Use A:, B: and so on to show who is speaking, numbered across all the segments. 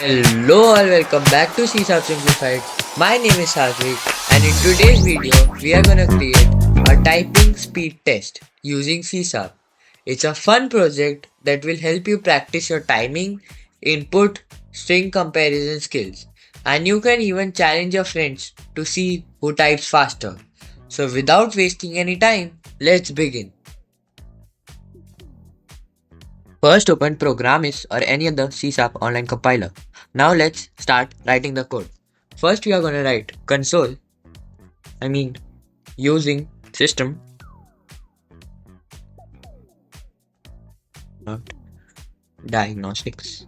A: Hello all, welcome back to C Simplified. My name is Satvik, and in today's video, we are gonna create a typing speed test using C Sharp. It's a fun project that will help you practice your timing, input, string comparison skills, and you can even challenge your friends to see who types faster. So, without wasting any time, let's begin. First, open Programmist or any other C Sharp online compiler. Now let's start writing the code. First, we are going to write console, I mean using system dot diagnostics.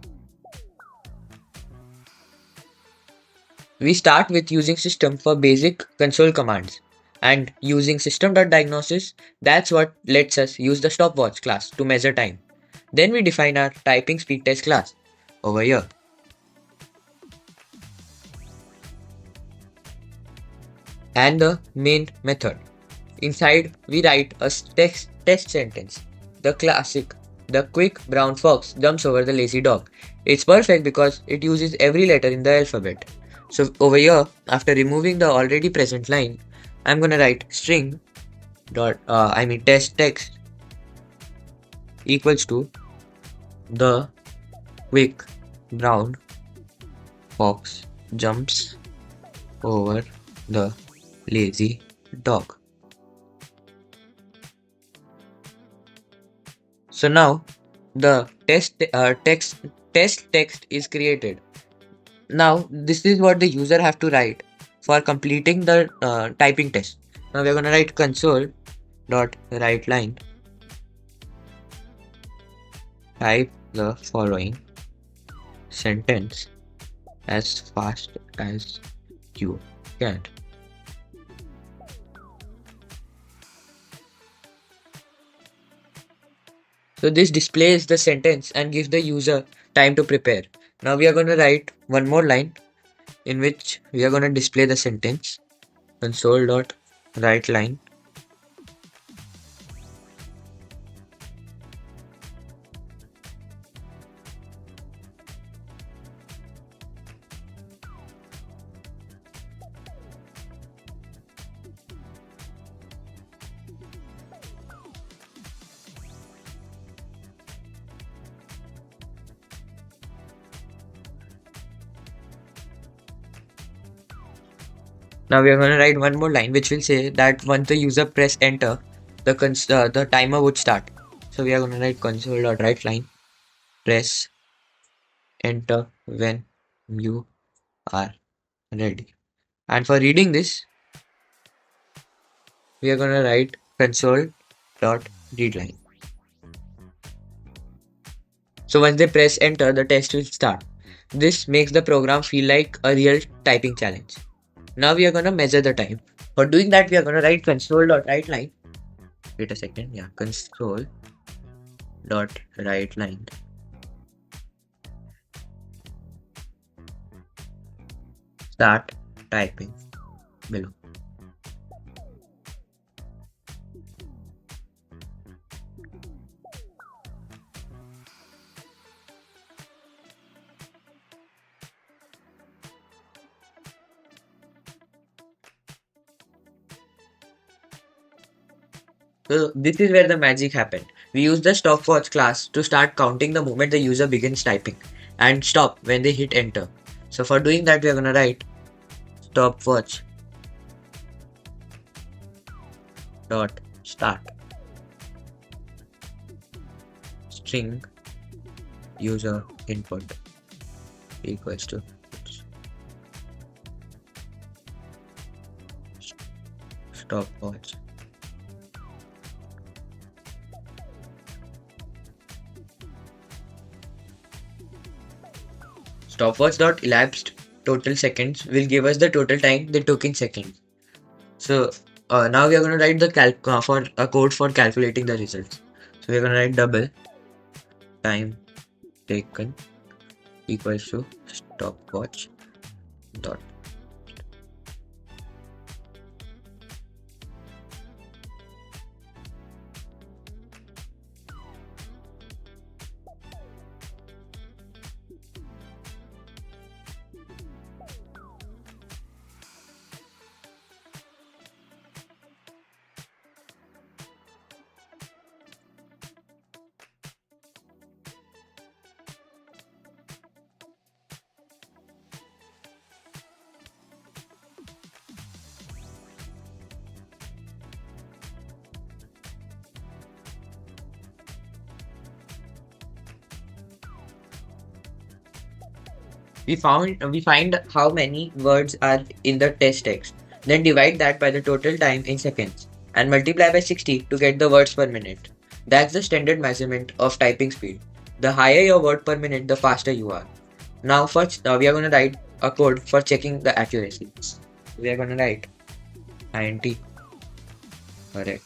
A: We start with using system for basic console commands and using system.diagnosis. That's what lets us use the stopwatch class to measure time. Then we define our typing speed test class over here. And the main method. Inside, we write a test sentence. The classic, the quick brown fox jumps over the lazy dog. It's perfect because it uses every letter in the alphabet. So over here, after removing the already present line, I'm gonna write string dot test text equals to the quick brown fox jumps over the lazy dog. So now the test text is created. Now this is what the user have to write for completing the typing test. Now we're gonna write console dot write line. Type the following sentence as fast as you can. So this displays the sentence and gives the user time to prepare. Now we are going to write one more line in which we are going to display the sentence console dot write line. Now we are going to write one more line which will say that once the user press enter, the timer would start. So we are going to write console dot write line press enter when you are ready. And for reading this, we are going to write console dot read line. So once they press enter, the test will start. This makes the program feel like a real typing challenge. Now we are going to measure the time. For doing that, we are going to write console.writeLine. Wait a second. Yeah, console.writeLine. Start typing below. So this is where the magic happened. We use the stopwatch class to start counting the moment the user begins typing and stop when they hit enter. So for doing that, we are going to write stopwatch dot start string user input equals to stopwatch. Stopwatch dot elapsed total seconds will give us the total time they took in seconds. So now we are going to write the for a code for calculating the results. So we are going to write double time taken equals to stopwatch dot. We find how many words are in the test text, then divide that by the total time in seconds, and multiply by 60 to get the words per minute. That's the standard measurement of typing speed. The higher your word per minute, the faster you are. Now, first, we are going to write a code for checking the accuracy. We are going to write int correct.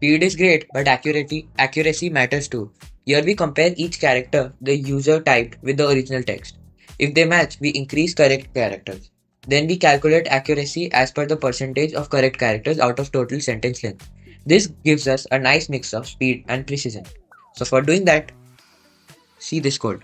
A: Speed is great, but accuracy matters too. Here we compare each character the user typed with the original text. If they match, we increase correct characters. Then we calculate accuracy as per the percentage of correct characters out of total sentence length. This gives us a nice mix of speed and precision. So for doing that, see this code.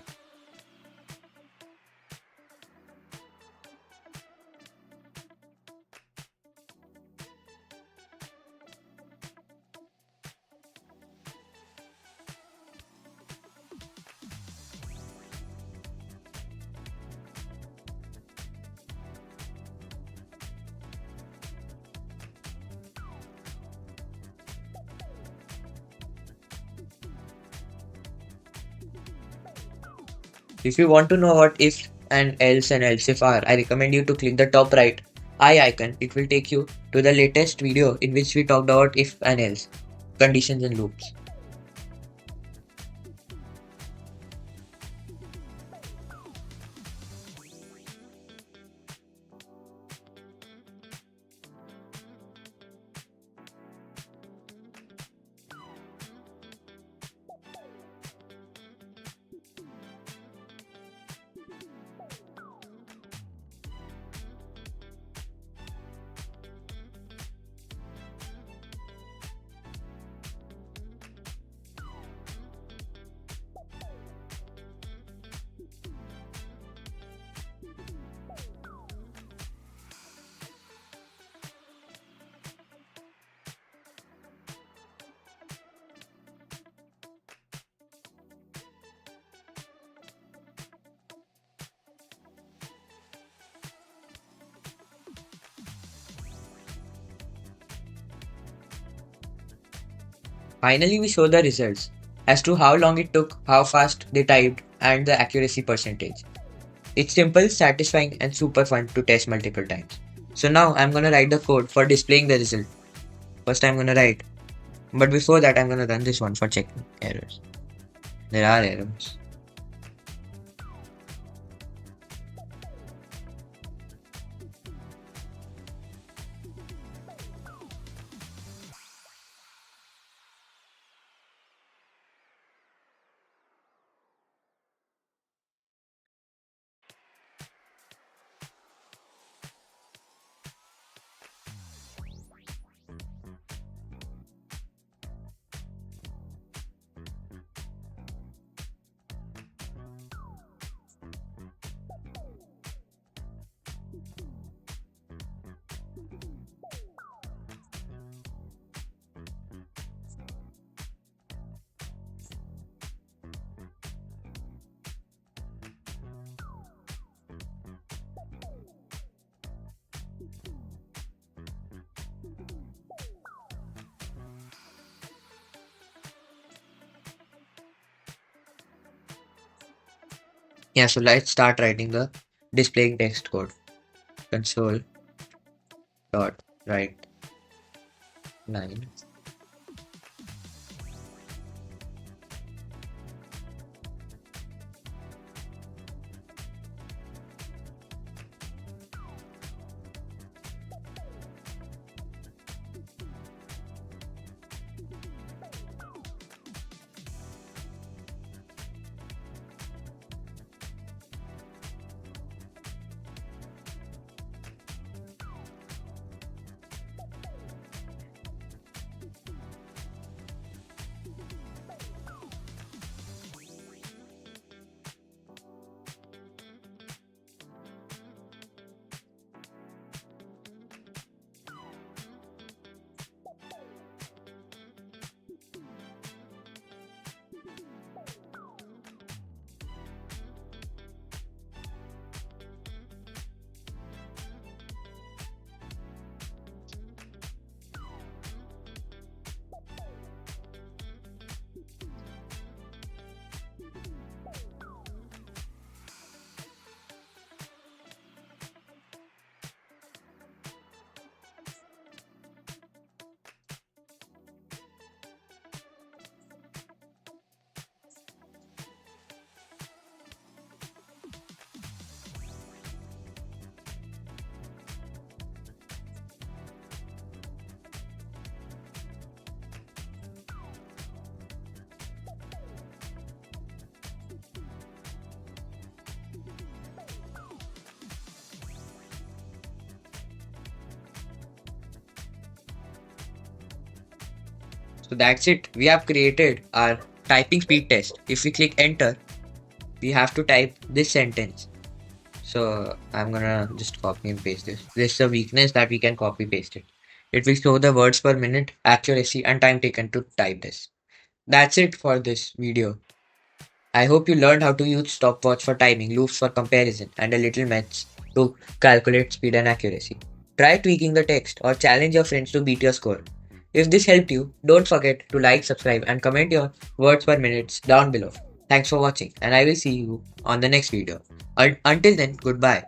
A: If you want to know what if and else if are, I recommend you to click the top right eye icon. It will take you to the latest video in which we talked about if and else, conditions and loops. Finally, we show the results as to how long it took, how fast they typed, and the accuracy percentage. It's simple, satisfying, and super fun to test multiple times. So now I'm gonna write the code for displaying the result. First, I'm gonna write, but before that, I'm gonna run this one for checking errors. There are errors. Yeah, so let's start writing the displaying text code. Console dot write line. So that's it. We have created our typing speed test. If we click enter, we have to type this sentence. So I'm gonna just copy and paste this. This is a weakness that we can copy paste it. It will show the words per minute, accuracy, and time taken to type this. That's it for this video. I hope you learned how to use stopwatch for timing, loops for comparison, and a little maths to calculate speed and accuracy. Try tweaking the text or challenge your friends to beat your score. If this helped you, don't forget to like, subscribe, and comment your words per minutes down below. Thanks for watching, and I will see you on the next video. Until then, goodbye.